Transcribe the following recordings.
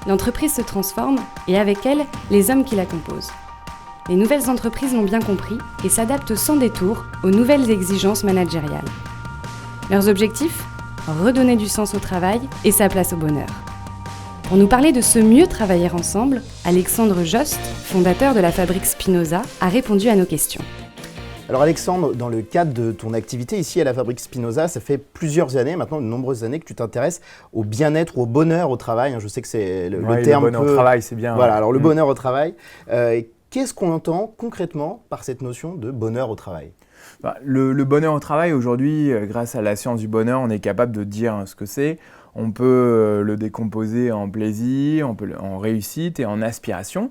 L'entreprise se transforme et avec elle, les hommes qui la composent. Les nouvelles entreprises l'ont bien compris et s'adaptent sans détour aux nouvelles exigences managériales. Leurs objectifs ? Redonner du sens au travail et sa place au bonheur. Pour nous parler de ce mieux travailler ensemble, Alexandre Jost, fondateur de la fabrique Spinoza, a répondu à nos questions. Alors Alexandre, dans le cadre de ton activité ici à la fabrique Spinoza, ça fait plusieurs années, maintenant de nombreuses années que tu t'intéresses au bien-être ou au bonheur au travail. Je sais que c'est le terme. Le bonheur au travail, c'est bien. Voilà, alors le bonheur au travail. Qu'est-ce qu'on entend concrètement par cette notion de bonheur au travail ? Le bonheur au travail, aujourd'hui, grâce à la science du bonheur, on est capable de dire ce que c'est. On peut le décomposer en plaisir, en réussite et en aspiration.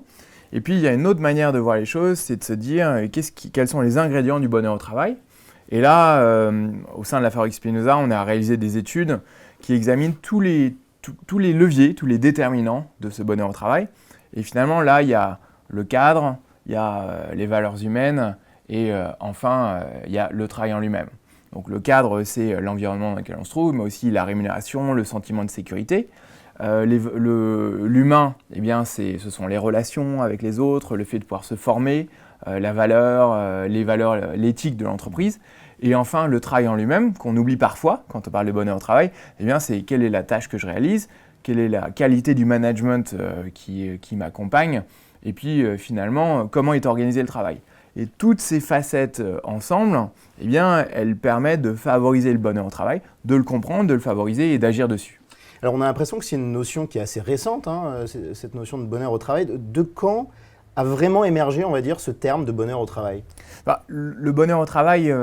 Et puis, il y a une autre manière de voir les choses, c'est de se dire quels sont les ingrédients du bonheur au travail. Et là, au sein de la fabrique Spinoza, on a réalisé des études qui examinent tous les leviers, tous les déterminants de ce bonheur au travail. Et finalement, là, il y a le cadre, il y a les valeurs humaines et enfin, il y a le travail en lui-même. Donc le cadre, c'est l'environnement dans lequel on se trouve, mais aussi la rémunération, le sentiment de sécurité. L'humain, eh bien, ce sont les relations avec les autres, le fait de pouvoir se former, la valeur, l'éthique de l'entreprise. Et enfin, le travail en lui-même, qu'on oublie parfois quand on parle de bonheur au travail, eh bien, c'est quelle est la tâche que je réalise, quelle est la qualité du management qui m'accompagne, et puis finalement, comment est organisé le travail. Et toutes ces facettes ensemble, eh bien, elles permettent de favoriser le bonheur au travail, de le comprendre, de le favoriser et d'agir dessus. Alors on a l'impression que c'est une notion qui est assez récente, cette notion de bonheur au travail. De quand a vraiment émergé, on va dire, ce terme de bonheur au travail ? Le bonheur au travail,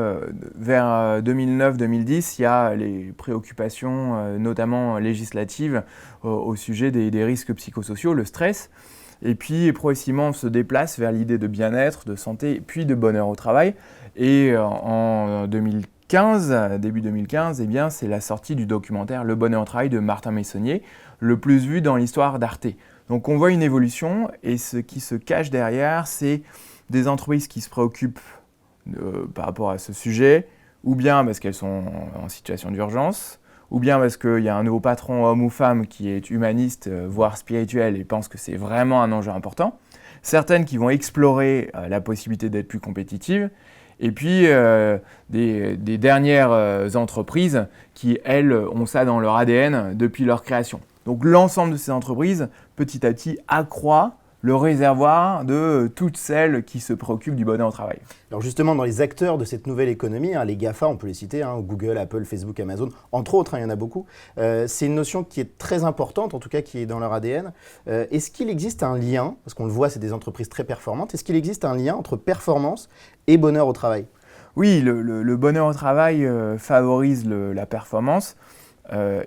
vers 2009-2010, il y a les préoccupations, notamment législatives, au sujet des risques psychosociaux, le stress. Et puis progressivement, on se déplace vers l'idée de bien-être, de santé, puis de bonheur au travail. Et en 2015, début 2015, eh bien, c'est la sortie du documentaire Le bonheur au travail de Martin Messonnier, le plus vu dans l'histoire d'Arte. Donc on voit une évolution et ce qui se cache derrière, c'est des entreprises qui se préoccupent par rapport à ce sujet, ou bien parce qu'elles sont en situation d'urgence, ou bien parce qu'il y a un nouveau patron, homme ou femme, qui est humaniste, voire spirituel, et pense que c'est vraiment un enjeu important. Certaines qui vont explorer la possibilité d'être plus compétitives. Et puis, des dernières entreprises qui, elles, ont ça dans leur ADN depuis leur création. Donc, l'ensemble de ces entreprises, petit à petit, accroît le réservoir de toutes celles qui se préoccupent du bonheur au travail. Alors justement, dans les acteurs de cette nouvelle économie, les GAFA, on peut les citer, Google, Apple, Facebook, Amazon, entre autres, il y en a beaucoup. C'est une notion qui est très importante, en tout cas qui est dans leur ADN. Est-ce qu'il existe un lien, parce qu'on le voit, c'est des entreprises très performantes, est-ce qu'il existe un lien entre performance et bonheur au travail ? Oui, le bonheur au travail favorise la performance.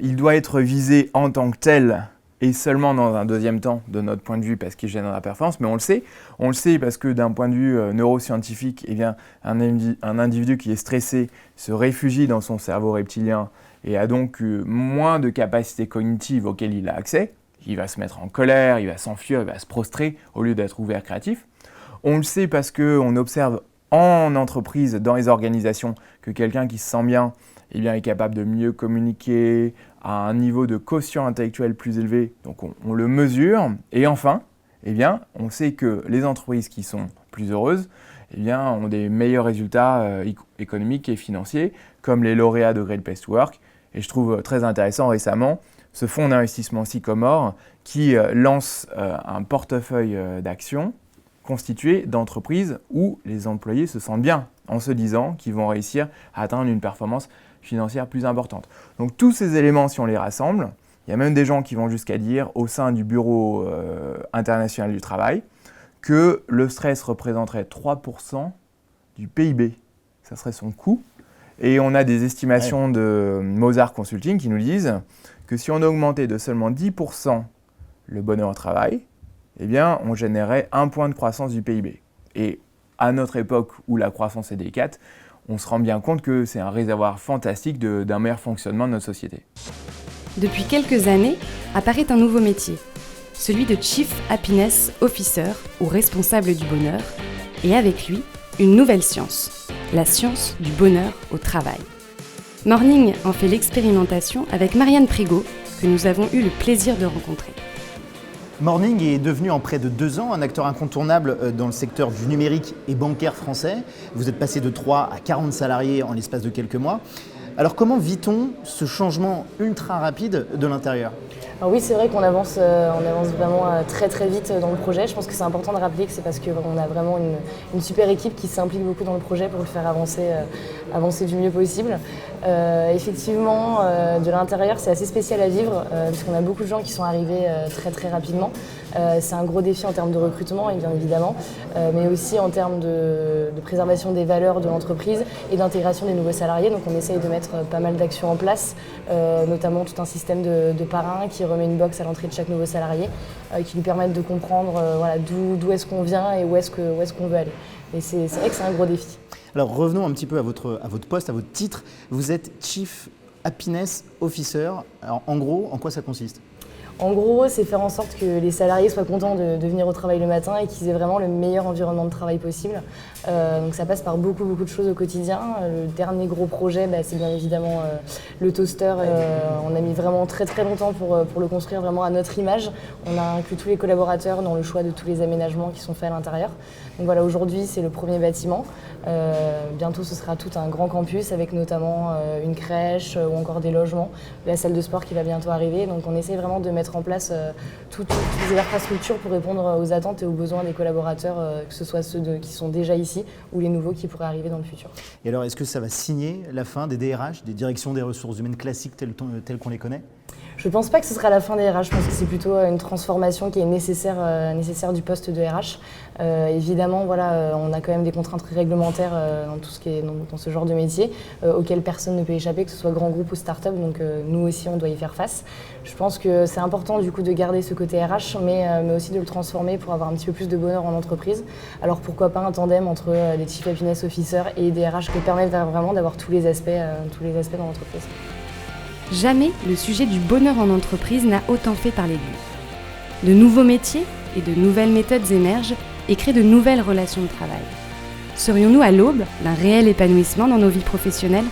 Il doit être visé en tant que tel, et seulement dans un deuxième temps, de notre point de vue, parce qu'il génère la performance, mais on le sait. On le sait parce que d'un point de vue neuroscientifique, eh bien, un individu qui est stressé se réfugie dans son cerveau reptilien et a donc moins de capacités cognitives auxquelles il a accès. Il va se mettre en colère, il va s'enfuir, il va se prostrer au lieu d'être ouvert créatif. On le sait parce qu'on observe en entreprise, dans les organisations, que quelqu'un qui se sent bien, eh bien, est capable de mieux communiquer, à un niveau de quotient intellectuel plus élevé, donc on le mesure. Et enfin, eh bien, on sait que les entreprises qui sont plus heureuses eh bien, ont des meilleurs résultats économiques et financiers, comme les lauréats de Great Place to Work. Et je trouve très intéressant récemment ce fonds d'investissement Sycomore qui lance un portefeuille d'actions constitué d'entreprises où les employés se sentent bien en se disant qu'ils vont réussir à atteindre une performance financière plus importante. Donc tous ces éléments, si on les rassemble, il y a même des gens qui vont jusqu'à dire au sein du Bureau international du travail que le stress représenterait 3% du PIB. Ça serait son coût. Et on a des estimations de Mozart Consulting qui nous disent que si on augmentait de seulement 10% le bonheur au travail, eh bien, on générerait 1 point de croissance du PIB. Et à notre époque où la croissance est délicate, on se rend bien compte que c'est un réservoir fantastique d'un meilleur fonctionnement de notre société. Depuis quelques années, apparaît un nouveau métier, celui de Chief Happiness Officer ou responsable du bonheur, et avec lui, une nouvelle science, la science du bonheur au travail. Morning en fait l'expérimentation avec Marianne Prégaud, que nous avons eu le plaisir de rencontrer. Morning est devenu en près de 2 ans un acteur incontournable dans le secteur du numérique et bancaire français. Vous êtes passé de 3 à 40 salariés en l'espace de quelques mois. Alors comment vit-on ce changement ultra rapide de l'intérieur ? Alors oui, c'est vrai qu'on avance vraiment très très vite dans le projet. Je pense que c'est important de rappeler que c'est parce qu'on a vraiment une super équipe qui s'implique beaucoup dans le projet pour le faire avancer du mieux possible. Effectivement, de l'intérieur, c'est assez spécial à vivre parce qu'on a beaucoup de gens qui sont arrivés très très rapidement. C'est un gros défi en termes de recrutement, bien évidemment, mais aussi en termes de préservation des valeurs de l'entreprise et d'intégration des nouveaux salariés. Donc on essaye de mettre pas mal d'actions en place, notamment tout un système de parrain qui remet une box à l'entrée de chaque nouveau salarié, qui lui permettent de comprendre d'où est-ce qu'on vient et où est-ce qu'on veut aller. Et c'est vrai que c'est un gros défi. Alors revenons un petit peu à votre poste, à votre titre. Vous êtes Chief Happiness Officer. Alors en gros, en quoi ça consiste ? En gros, c'est faire en sorte que les salariés soient contents de venir au travail le matin et qu'ils aient vraiment le meilleur environnement de travail possible. Donc ça passe par beaucoup de choses au quotidien. Le dernier gros projet, c'est bien évidemment le toaster. On a mis vraiment très longtemps pour le construire vraiment à notre image. On a inclus tous les collaborateurs dans le choix de tous les aménagements qui sont faits à l'intérieur. Donc voilà, aujourd'hui c'est le premier bâtiment. Bientôt ce sera tout un grand campus avec notamment une crèche ou encore des logements, la salle de sport qui va bientôt arriver. Donc on essaie vraiment de mettre en place toutes les infrastructures pour répondre aux attentes et aux besoins des collaborateurs, que ce soit ceux qui sont déjà ici ou les nouveaux qui pourraient arriver dans le futur. Et alors est-ce que ça va signer la fin des DRH, des directions des ressources humaines classiques telles qu'on les connaît ? Je ne pense pas que ce sera la fin des RH, je pense que c'est plutôt une transformation qui est nécessaire du poste de RH. Évidemment, on a quand même des contraintes réglementaires dans ce genre de métier auxquelles personne ne peut échapper, que ce soit grand groupe ou start-up, donc nous aussi on doit y faire face. Je pense que c'est important du coup de garder ce côté RH, mais aussi de le transformer pour avoir un petit peu plus de bonheur en entreprise. Alors pourquoi pas un tandem entre les Chief Happiness Officers et des RH qui permettent vraiment d'avoir tous les aspects dans l'entreprise. Jamais le sujet du bonheur en entreprise n'a autant fait parler de lui. De nouveaux métiers et de nouvelles méthodes émergent et créent de nouvelles relations de travail. Serions-nous à l'aube d'un réel épanouissement dans nos vies professionnelles ?